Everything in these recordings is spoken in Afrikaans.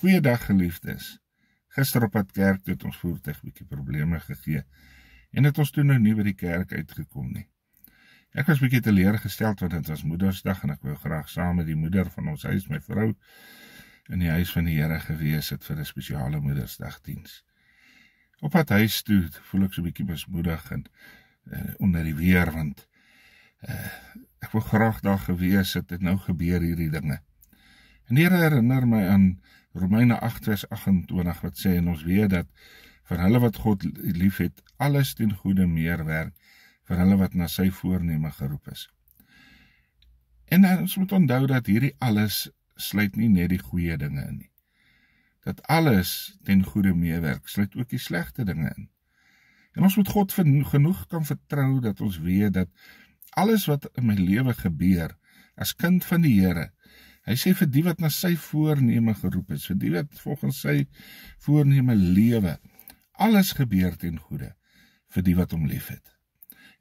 Goeiedag geliefdes. Gister op pad kerk het ons voertuig bietjie probleme gegee en het ons toe nou nie by die kerk uitgekom nie. Ek was bietjie teleurgesteld want dit was Moedersdag en ek wou graag saam met die moeder van ons huis, my vrou, in die huis van die Here gewees het vir 'n spesiale Moedersdagdiens. Op pad huis toe voel ek so bietjie mismoedig en onder die weer want ek wou graag daar gewees het, nou gebeur hierdie dinge. En die Here herinner my aan Romeine 8 vers 28 wat sê, en ons weet dat vir hulle wat God lief het, alles ten goeie meewerk, vir hulle wat na sy voorneme geroep is. En ons moet onthou dat hierdie alles sluit nie net die goeie dinge in nie. Dat alles ten goeie meewerk sluit ook die slegte dinge in. En ons moet God genoeg kan vertrou dat ons weet dat alles wat in my lewe gebeur, as kind van die Here, hy sê vir die wat na sy voorneme geroep is, vir die wat volgens sy voorneme lewe, alles gebeur ten goeie, vir die wat hom lief het.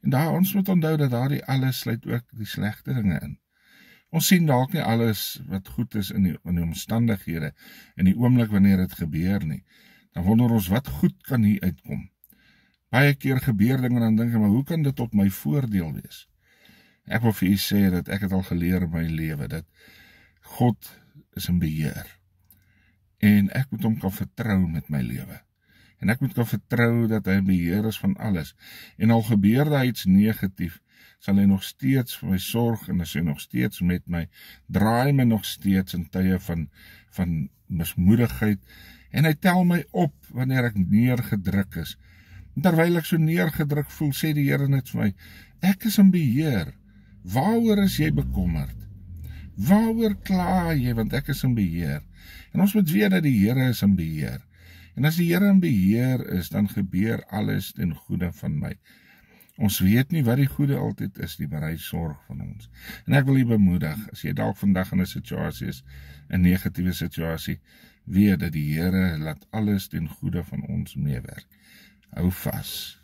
En daar ons moet onthou dat daardie alles sluit ook die slegte dinge in. Ons sien dalk nie alles wat goed is in die omstandighede, in die oomblik wanneer dit gebeur nie. Dan wonder ons wat goed kan hier uitkom. Baie keer gebeur dinge en dan dink ek, maar hoe kan dit tot my voordeel wees? Ek wil vir u sê dat ek het al geleer in my lewe, dat God is in beheer. En ek moet hom kan vertrou met my lewe. En ek moet kan vertrou dat hy in beheer is van alles. En al gebeur daar iets negatief, sal hy nog steeds vir my sorg en is hy nog steeds met my, draai my nog steeds in tye van mismoedigheid. En hy tel my op wanneer ek neergedruk is. En terwyl ek so neergedruk voel, sê die Here net vir my, ek is in beheer. Waaroor is jy bekommerd? Waaroor kla jy, want ek is in beheer. En ons moet weet dat die Here is in beheer. En as die Here in beheer is, dan gebeur alles ten goeie van my. Ons weet nie wat die goeie altyd is nie, maar hy sorg van ons. En ek wil u bemoedig, as jy dalk vandag in 'n situasie is, 'n negatiewe situasie, weet dat die Here laat alles ten goeie van ons meewerk. Hou vas.